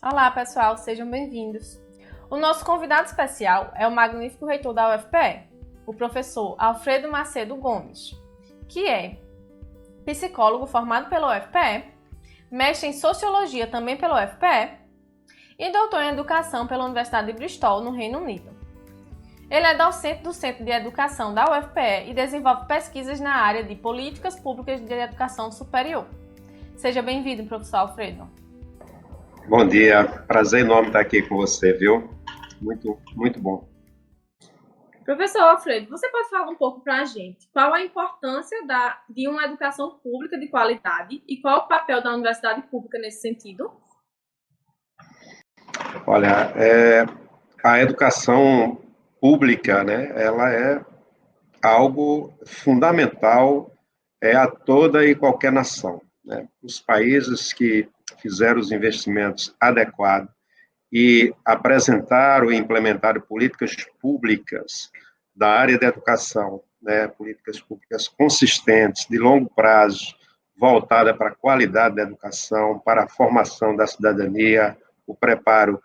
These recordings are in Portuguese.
Olá, pessoal, sejam bem-vindos. O nosso convidado especial é o magnífico reitor da UFPE, o professor Alfredo Macedo Gomes, que é psicólogo formado pela UFPE, mestre em Sociologia também pela UFPE e doutor em Educação pela Universidade de Bristol, no Reino Unido. Ele é docente do Centro de Educação da UFPE e desenvolve pesquisas na área de Políticas Públicas de Educação Superior. Seja bem-vindo, professor Alfredo. Bom dia, prazer enorme estar aqui com você, viu? Muito bom. Professor Alfredo, você pode falar um pouco para a gente qual a importância de uma educação pública de qualidade e qual o papel da universidade pública nesse sentido? Olha, a educação pública, né, ela é algo fundamental a toda e qualquer nação, né? Os países que fizeram os investimentos adequados e apresentaram e implementaram políticas públicas da área da educação, né, políticas públicas consistentes, de longo prazo, voltada para a qualidade da educação, para a formação da cidadania, o preparo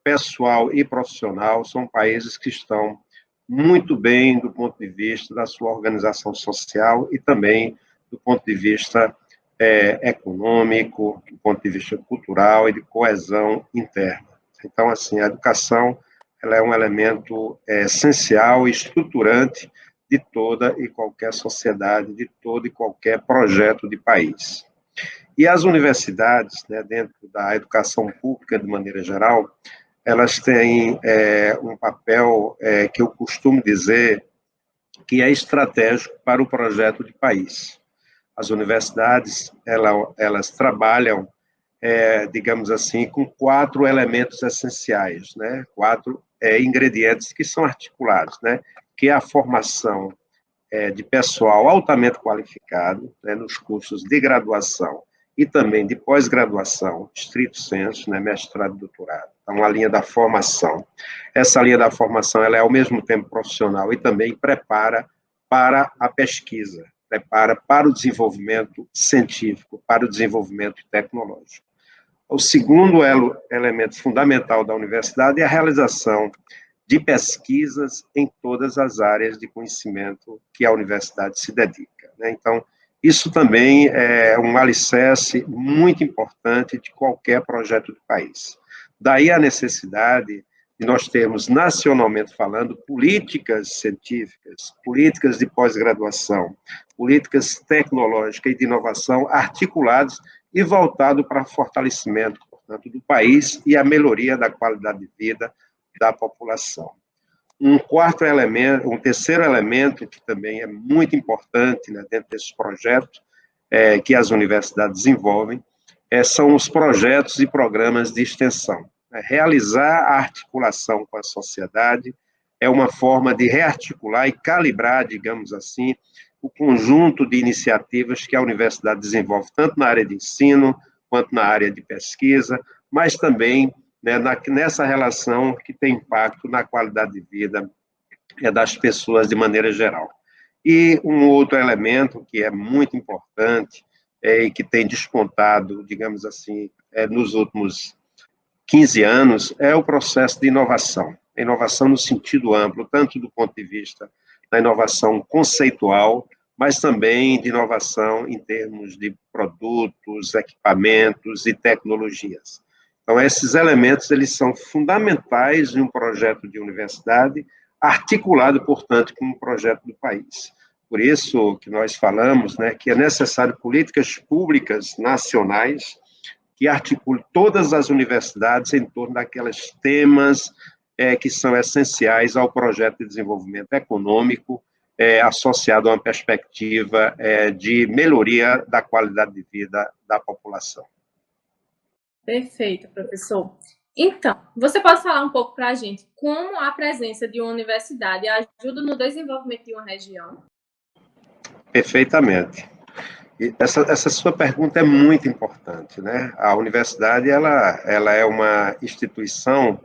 pessoal e profissional, são países que estão muito bem do ponto de vista da sua organização social e também do ponto de vista econômico, do ponto de vista cultural e de coesão interna. Então, assim, a educação ela é um elemento essencial e estruturante de toda e qualquer sociedade, de todo e qualquer projeto de país. E as universidades, né, dentro da educação pública de maneira geral, elas têm um papel que eu costumo dizer que é estratégico para o projeto de país. As universidades, elas trabalham, digamos assim, com 4 elementos essenciais, né? 4 ingredientes que são articulados, né? Que é a formação de pessoal altamente qualificado, né, nos cursos de graduação e também de pós-graduação, estrito sensu, né, mestrado e doutorado. Então, a linha da formação. Essa linha da formação, ela é ao mesmo tempo profissional e também prepara para a pesquisa, prepara para o desenvolvimento científico, para o desenvolvimento tecnológico. O segundo elemento fundamental da universidade é a realização de pesquisas em todas as áreas de conhecimento que a universidade se dedica, né? Então, isso também é um alicerce muito importante de qualquer projeto de país. Daí a necessidade de nós termos, nacionalmente falando, políticas científicas, políticas de pós-graduação, políticas tecnológicas e de inovação articuladas e voltado para o fortalecimento, portanto, do país e a melhoria da qualidade de vida da população. Um terceiro elemento que também é muito importante, né, dentro desse projeto que as universidades desenvolvem, são os projetos e programas de extensão. Realizar a articulação com a sociedade é uma forma de rearticular e calibrar, digamos assim, o conjunto de iniciativas que a universidade desenvolve, tanto na área de ensino, quanto na área de pesquisa, mas também nessa relação que tem impacto na qualidade de vida das pessoas de maneira geral. E um outro elemento que é muito importante e que tem despontado, digamos assim, nos últimos 15 anos, é o processo de inovação. Inovação no sentido amplo, tanto do ponto de vista da inovação conceitual, mas também de inovação em termos de produtos, equipamentos e tecnologias. Então, esses elementos, eles são fundamentais em um projeto de universidade, articulado, portanto, com um projeto do país. Por isso que nós falamos, né, que é necessário políticas públicas nacionais que articulem todas as universidades em torno daqueles temas que são essenciais ao projeto de desenvolvimento econômico, associado a uma perspectiva de melhoria da qualidade de vida da população. Perfeito, professor. Então, você pode falar um pouco para a gente como a presença de uma universidade ajuda no desenvolvimento de uma região? Perfeitamente. E essa sua pergunta é muito importante, né? A universidade, ela é uma instituição,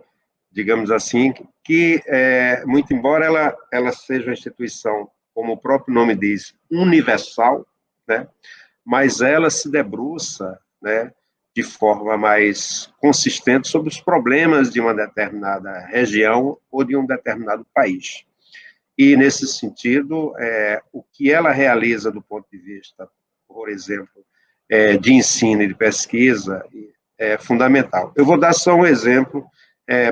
digamos assim, que muito embora ela seja uma instituição, como o próprio nome diz, universal, né? Mas ela se debruça, né, de forma mais consistente sobre os problemas de uma determinada região ou de um determinado país. E, nesse sentido, o que ela realiza do ponto de vista, por exemplo, de ensino e de pesquisa, é fundamental. Eu vou dar só um exemplo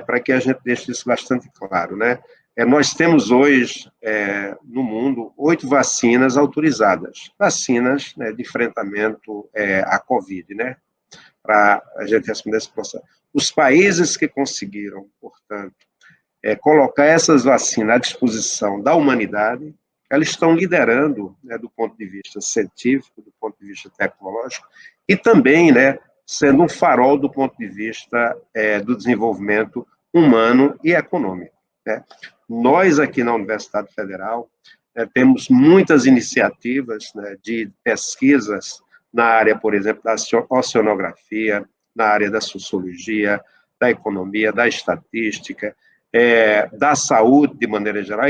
para que a gente deixe isso bastante claro, né? Nós temos hoje, no mundo, 8 vacinas autorizadas, vacinas, né, de enfrentamento à Covid, né? Para a gente responder esse processo. Os países que conseguiram, portanto, colocar essas vacinas à disposição da humanidade, elas estão liderando, né, do ponto de vista científico, do ponto de vista tecnológico, e também, né, sendo um farol do ponto de vista do desenvolvimento humano e econômico, né? Nós, aqui na Universidade Federal, temos muitas iniciativas, né, de pesquisas na área, por exemplo, da oceanografia, na área da sociologia, da economia, da estatística, da saúde, de maneira geral,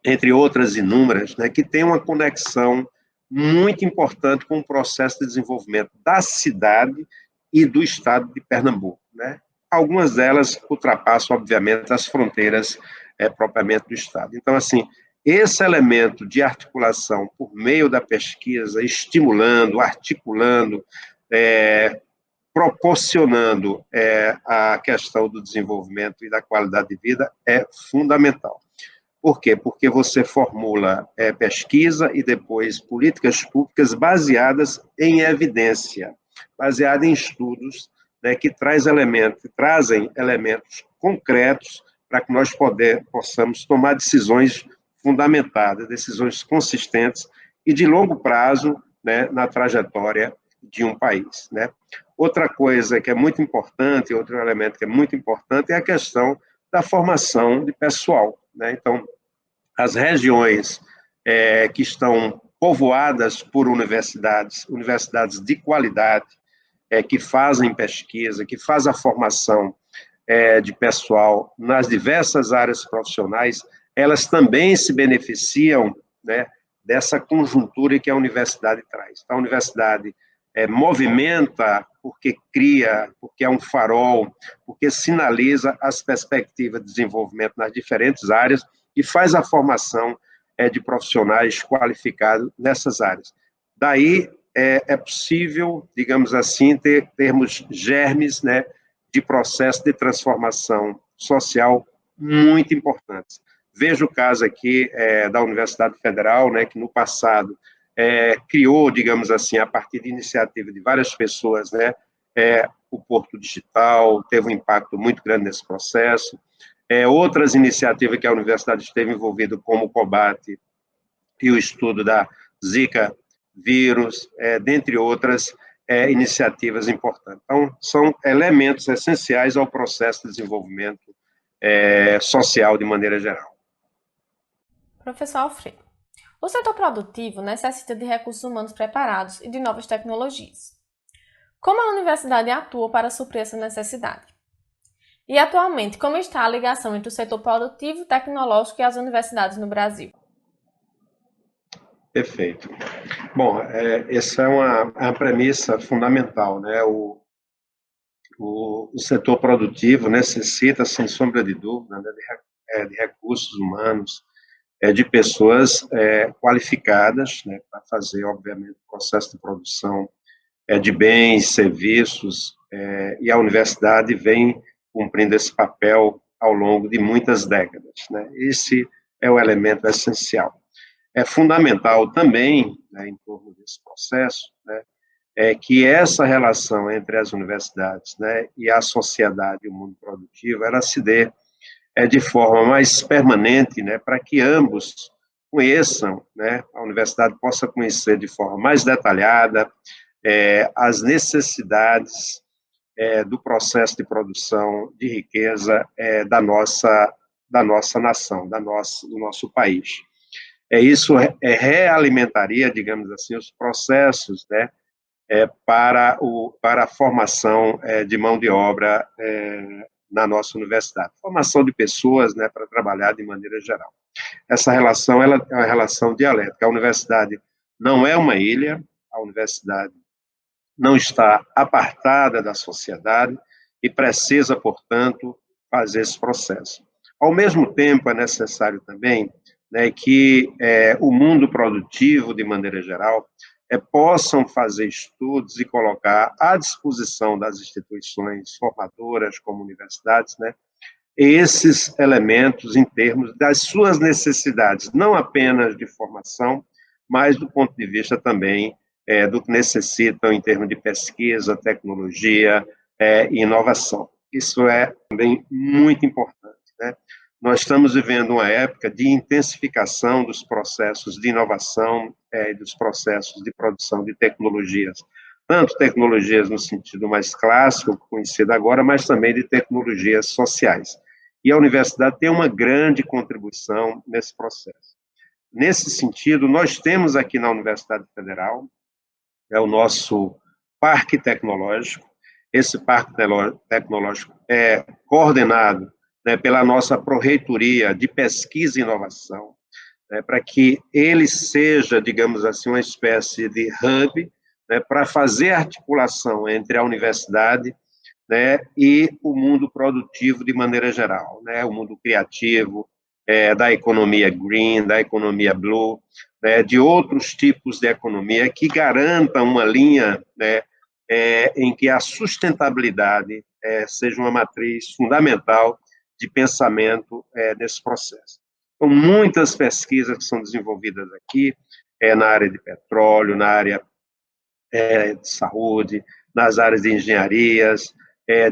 entre outras inúmeras, né, que tem uma conexão muito importante com o processo de desenvolvimento da cidade e do estado de Pernambuco, né? Algumas delas ultrapassam, obviamente, as fronteiras propriamente do estado. Então, assim, esse elemento de articulação por meio da pesquisa, estimulando, articulando, proporcionando a questão do desenvolvimento e da qualidade de vida é fundamental. Por quê? Porque você formula pesquisa e depois políticas públicas baseadas em evidência, baseadas em estudos, né, que trazem elementos concretos para que nós possamos tomar decisões fundamentadas, decisões consistentes e de longo prazo, né, na trajetória de um país, né? Outra coisa que é muito importante, outro elemento que é muito importante é a questão da formação de pessoal, né? Então, as regiões que estão povoadas por universidades de qualidade, que fazem pesquisa, que fazem a formação de pessoal nas diversas áreas profissionais, elas também se beneficiam, né, dessa conjuntura que a universidade traz. Então, a universidade movimenta porque cria, porque é um farol, porque sinaliza as perspectivas de desenvolvimento nas diferentes áreas e faz a formação de profissionais qualificados nessas áreas. Daí é possível, digamos assim, termos germes, né, de processo de transformação social muito importantes. Vejo o caso aqui da Universidade Federal, né, que no passado criou, digamos assim, a partir de iniciativa de várias pessoas, né, o Porto Digital, teve um impacto muito grande nesse processo. Outras iniciativas que a universidade esteve envolvida, como o combate e o estudo da Zika vírus, dentre outras iniciativas importantes. Então, são elementos essenciais ao processo de desenvolvimento social de maneira geral. Professor Alfredo, o setor produtivo necessita de recursos humanos preparados e de novas tecnologias. Como a universidade atua para suprir essa necessidade? E, atualmente, como está a ligação entre o setor produtivo, tecnológico e as universidades no Brasil? Perfeito. Bom, essa é uma premissa fundamental, né? O setor produtivo necessita, sem sombra de dúvida, né, de recursos humanos, de pessoas qualificadas, né, para fazer, obviamente, o processo de produção de bens, serviços, e a universidade vem cumprindo esse papel ao longo de muitas décadas, né? Esse é o elemento essencial. É fundamental também, né, em torno desse processo, né, que essa relação entre as universidades, né, e a sociedade, o mundo produtivo, ela se dê de forma mais permanente, né, para que ambos conheçam, né, a universidade possa conhecer de forma mais detalhada as necessidades do processo de produção de riqueza da nossa nação, do nosso país. Isso realimentaria, digamos assim, os processos, né, para a formação de mão de obra na nossa universidade. Formação de pessoas, né, para trabalhar de maneira geral. Essa relação ela é uma relação dialética. A universidade não é uma ilha, a universidade não está apartada da sociedade e precisa, portanto, fazer esse processo. Ao mesmo tempo, é necessário também, né, que o mundo produtivo, de maneira geral, possam fazer estudos e colocar à disposição das instituições formadoras, como universidades, né, esses elementos em termos das suas necessidades, não apenas de formação, mas do ponto de vista também do que necessitam em termos de pesquisa, tecnologia e inovação. Isso é também muito importante, né? Nós estamos vivendo uma época de intensificação dos processos de inovação e dos processos de produção de tecnologias, tanto tecnologias no sentido mais clássico, conhecido agora, mas também de tecnologias sociais. E a universidade tem uma grande contribuição nesse processo. Nesse sentido, nós temos aqui na Universidade Federal o nosso Parque Tecnológico. Esse Parque Tecnológico é coordenado, né, pela nossa Pró-Reitoria de Pesquisa e Inovação, né, para que ele seja, digamos assim, uma espécie de hub, né, para fazer articulação entre a universidade, né, e o mundo produtivo de maneira geral, né, o mundo criativo, da economia green, da economia blue, né, de outros tipos de economia que garantam uma linha, né, em que a sustentabilidade seja uma matriz fundamental de pensamento nesse processo. Então, muitas pesquisas que são desenvolvidas aqui, na área de petróleo, na área de saúde, nas áreas de engenharias,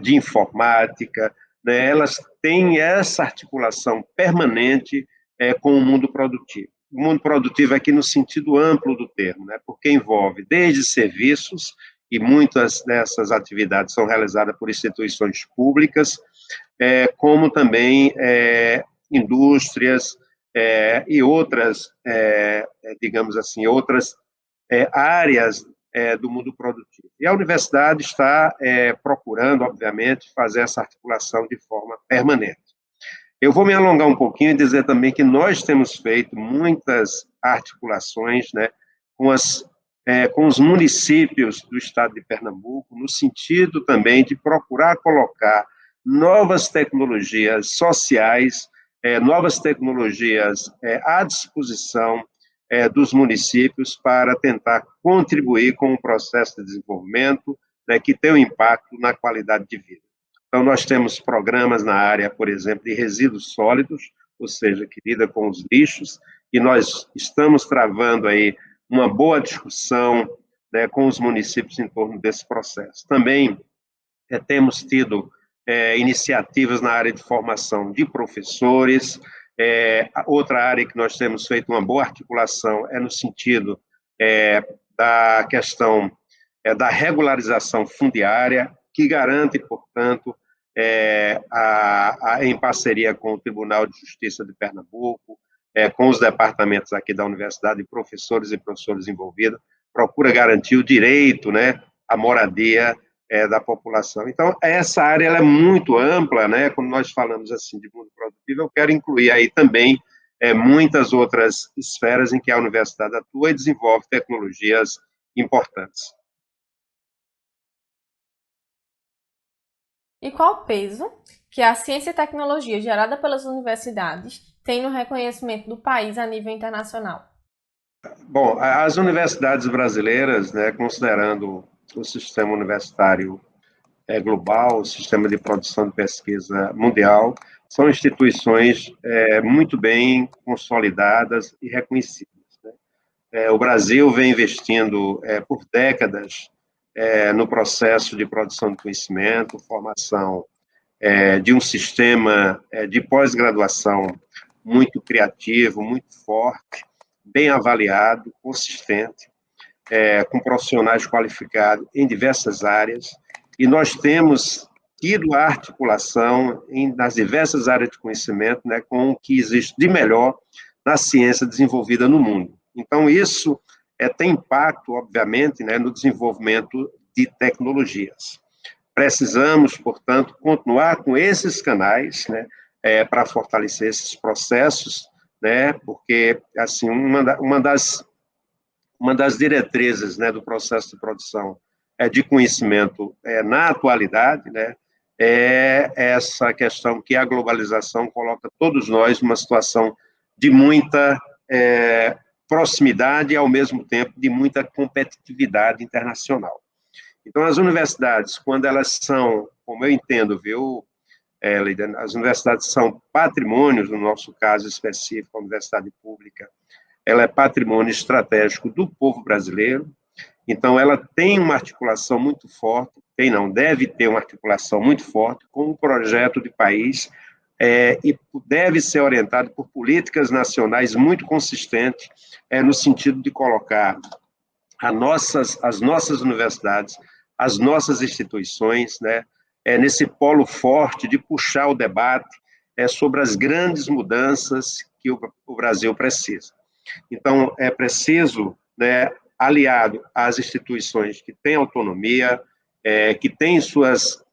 de informática, né, elas têm essa articulação permanente com o mundo produtivo. O mundo produtivo aqui no sentido amplo do termo, né, porque envolve desde serviços, e muitas dessas atividades são realizadas por instituições públicas, como também indústrias e outras, digamos assim, outras áreas do mundo produtivo. E a universidade está procurando, obviamente, fazer essa articulação de forma permanente. Eu vou me alongar um pouquinho e dizer também que nós temos feito muitas articulações, né, com os municípios do estado de Pernambuco, no sentido também de procurar colocar novas tecnologias sociais, novas tecnologias à disposição dos municípios para tentar contribuir com o processo de desenvolvimento, né, que tem um impacto na qualidade de vida. Então, nós temos programas na área, por exemplo, de resíduos sólidos, ou seja, que lida com os lixos, e nós estamos travando aí uma boa discussão, né, com os municípios em torno desse processo. Também temos tido iniciativas na área de formação de professores. Outra área que nós temos feito uma boa articulação é no sentido da questão da regularização fundiária, que garante, portanto, em parceria com o Tribunal de Justiça de Pernambuco, com os departamentos aqui da universidade, professores e professores envolvidos, procura garantir o direito, né, à moradia da população. Então, essa área ela é muito ampla, né? Quando nós falamos assim de mundo produtivo, eu quero incluir aí também muitas outras esferas em que a universidade atua e desenvolve tecnologias importantes. E qual o peso que a ciência e tecnologia gerada pelas universidades tem no reconhecimento do país a nível internacional? Bom, as universidades brasileiras, né, considerando o sistema universitário global, o sistema de produção de pesquisa mundial, são instituições muito bem consolidadas e reconhecidas, né? O Brasil vem investindo por décadas no processo de produção de conhecimento, formação de um sistema de pós-graduação muito criativo, muito forte, bem avaliado, consistente, com profissionais qualificados em diversas áreas, e nós temos tido a articulação nas diversas áreas de conhecimento, né, com o que existe de melhor na ciência desenvolvida no mundo. Então, isso tem impacto, obviamente, né, no desenvolvimento de tecnologias. Precisamos, portanto, continuar com esses canais, né, para fortalecer esses processos, né, porque, assim, uma das diretrizes, né, do processo de produção de conhecimento na atualidade, né, é essa questão que a globalização coloca todos nós numa situação de muita proximidade e, ao mesmo tempo, de muita competitividade internacional. Então, as universidades, quando elas são, como eu entendo, viu, Leida, as universidades são patrimônios, no nosso caso específico, a universidade pública, ela é patrimônio estratégico do povo brasileiro, então ela tem uma articulação muito forte, deve ter uma articulação muito forte com o projeto de país e deve ser orientado por políticas nacionais muito consistentes, no sentido de colocar as nossas universidades, as nossas instituições, né, nesse polo forte de puxar o debate sobre as grandes mudanças que o Brasil precisa. Então, é preciso, né, aliado às instituições que têm autonomia, que têm suas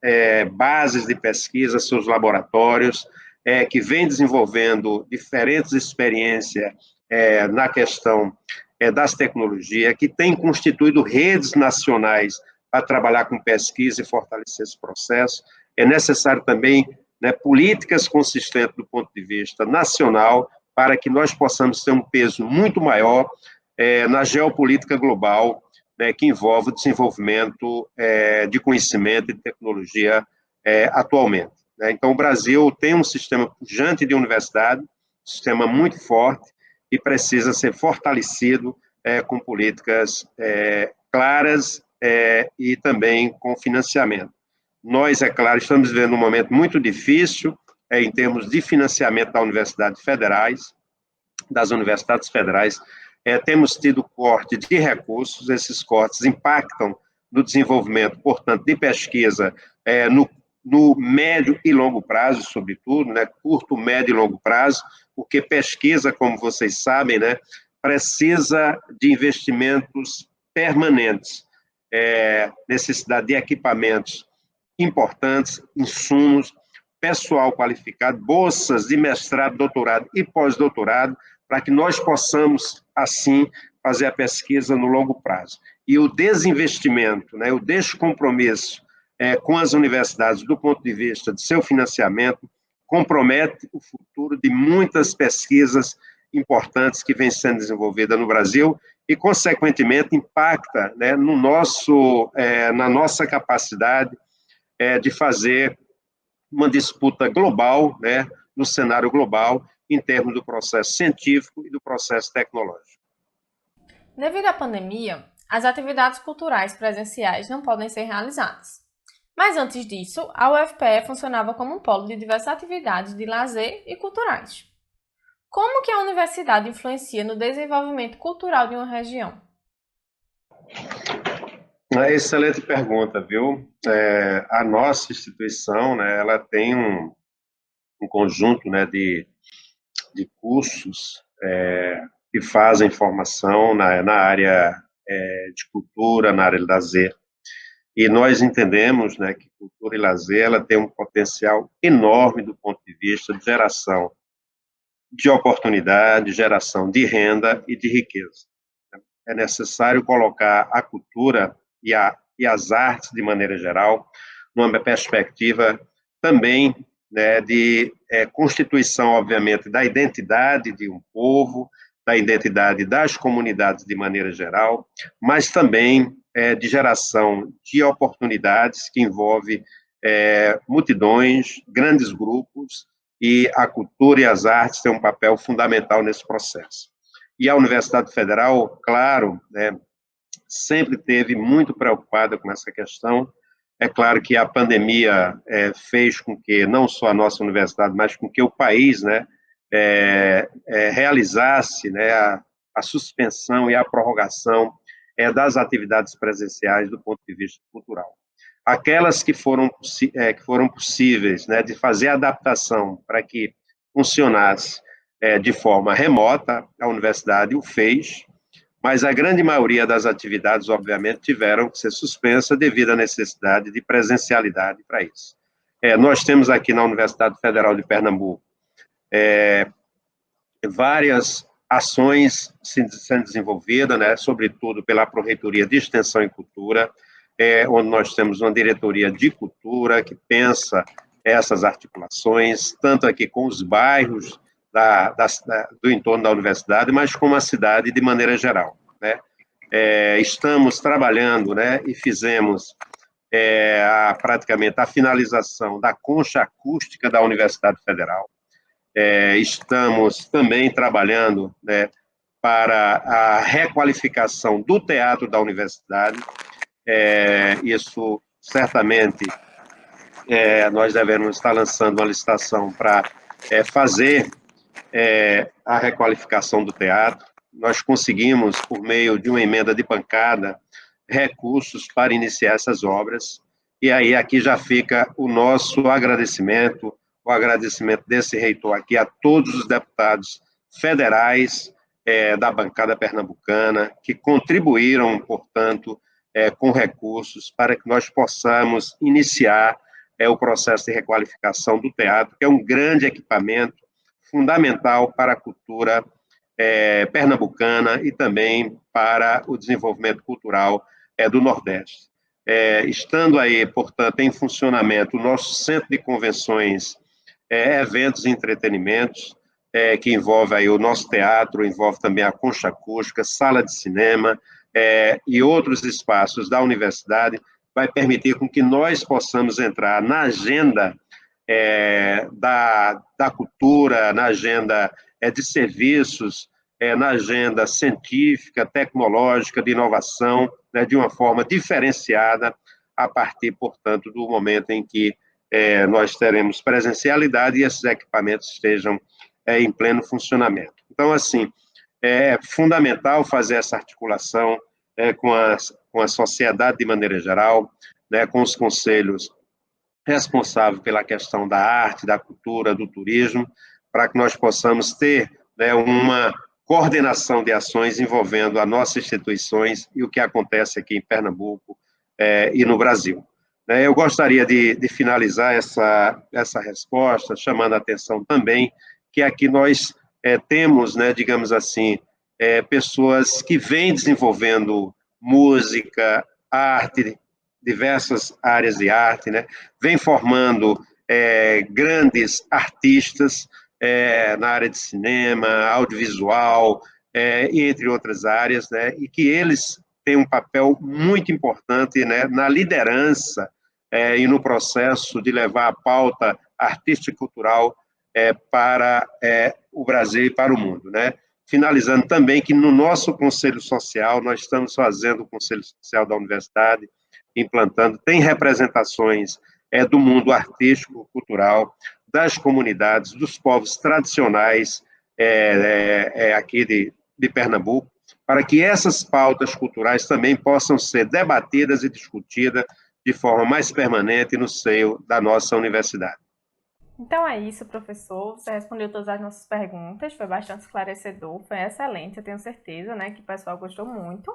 bases de pesquisa, seus laboratórios, que vem desenvolvendo diferentes experiências na questão das tecnologias, que tem constituído redes nacionais para trabalhar com pesquisa e fortalecer esse processo. É necessário também, né, políticas consistentes do ponto de vista nacional para que nós possamos ter um peso muito maior na geopolítica global, né, que envolve o desenvolvimento de conhecimento e de tecnologia atualmente. Né? Então, o Brasil tem um sistema pujante de universidade, um sistema muito forte, e precisa ser fortalecido com políticas claras e também com financiamento. Nós, é claro, estamos vivendo um momento muito difícil em termos de financiamento das universidades federais. Temos tido corte de recursos, esses cortes impactam no desenvolvimento, portanto, de pesquisa no médio e longo prazo, sobretudo, né, curto, médio e longo prazo, porque pesquisa, como vocês sabem, né, precisa de investimentos permanentes, necessidade de equipamentos importantes, insumos, pessoal qualificado, bolsas de mestrado, doutorado e pós-doutorado, para que nós possamos, assim, fazer a pesquisa no longo prazo. E o desinvestimento, né, o descompromisso com as universidades do ponto de vista de seu financiamento, compromete o futuro de muitas pesquisas importantes que vêm sendo desenvolvidas no Brasil e, consequentemente, impacta, né, na nossa capacidade de fazer uma disputa global, né, no cenário global, em termos do processo científico e do processo tecnológico. Devido à pandemia, as atividades culturais presenciais não podem ser realizadas. Mas antes disso, a UFPE funcionava como um polo de diversas atividades de lazer e culturais. Como que a universidade influencia no desenvolvimento cultural de uma região? Excelente pergunta, viu? A nossa instituição, né, ela tem um conjunto, né, de cursos que fazem formação na área de cultura, na área de lazer. E nós entendemos, né, que cultura e lazer ela tem um potencial enorme do ponto de vista de geração de oportunidade, geração de renda e de riqueza. É necessário colocar a cultura e as artes, de maneira geral, numa perspectiva também, né, de constituição, obviamente, da identidade de um povo, da identidade das comunidades de maneira geral, mas também de geração de oportunidades que envolve multidões, grandes grupos, e a cultura e as artes têm um papel fundamental nesse processo. E a Universidade Federal, claro, né, sempre esteve muito preocupada com essa questão. É claro que a pandemia fez com que não só a nossa universidade, mas com que o país, né, realizasse, né, a suspensão e a prorrogação das atividades presenciais do ponto de vista cultural. Aquelas que foram possíveis, né, de fazer adaptação para que funcionasse de forma remota, a universidade o fez, mas a grande maioria das atividades, obviamente, tiveram que ser suspensas devido à necessidade de presencialidade para isso. Nós temos aqui na Universidade Federal de Pernambuco várias ações sendo desenvolvidas, né, sobretudo pela Pró-Reitoria de Extensão e Cultura, onde nós temos uma diretoria de cultura que pensa essas articulações, tanto aqui com os bairros do entorno da universidade, mas com a cidade de maneira geral, né? Estamos trabalhando, né, e fizemos praticamente a finalização da concha acústica da Universidade Federal. Estamos também trabalhando, né, para a requalificação do teatro da universidade. Isso certamente nós devemos estar lançando uma licitação para fazer a requalificação do teatro. Nós conseguimos, por meio de uma emenda de bancada, recursos para iniciar essas obras, e aí aqui já fica o nosso agradecimento, o agradecimento desse reitor aqui a todos os deputados federais da bancada pernambucana, que contribuíram, portanto, com recursos para que nós possamos iniciar o processo de requalificação do teatro, que é um grande equipamento fundamental para a cultura pernambucana e também para o desenvolvimento cultural do Nordeste. Estando aí, portanto, em funcionamento o nosso centro de convenções, eventos e entretenimentos, que envolve aí o nosso teatro, envolve também a concha acústica, sala de cinema e outros espaços da universidade, vai permitir com que nós possamos entrar na agenda da cultura, na agenda de serviços, na agenda científica, tecnológica, de inovação, né, de uma forma diferenciada, a partir, portanto, do momento em que nós teremos presencialidade e esses equipamentos estejam em pleno funcionamento. Então, assim, é fundamental fazer essa articulação com a sociedade de maneira geral, né, com os conselhos responsáveis pela questão da arte, da cultura, do turismo, para que nós possamos ter, né, uma coordenação de ações envolvendo as nossas instituições e o que acontece aqui em Pernambuco e no Brasil. Eu gostaria de finalizar essa resposta, chamando a atenção também que aqui nós temos, né, digamos assim, pessoas que vêm desenvolvendo música, arte, diversas áreas de arte, né, vêm formando grandes artistas na área de cinema, audiovisual, e entre outras áreas, né, e que eles têm um papel muito importante, né, na liderança e no processo de levar a pauta artística e cultural para o Brasil e para o mundo, né? Finalizando também que no nosso Conselho Social, nós estamos fazendo o Conselho Social da Universidade, implantando, tem representações do mundo artístico, cultural, das comunidades, dos povos tradicionais aqui de Pernambuco, para que essas pautas culturais também possam ser debatidas e discutidas de forma mais permanente no seio da nossa universidade. Então é isso, professor. Você respondeu todas as nossas perguntas, foi bastante esclarecedor, foi excelente, eu tenho certeza, né, que o pessoal gostou muito.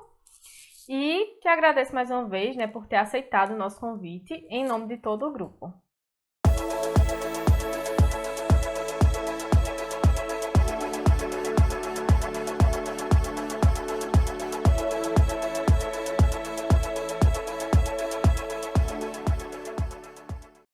E que agradeço mais uma vez, né, por ter aceitado o nosso convite em nome de todo o grupo.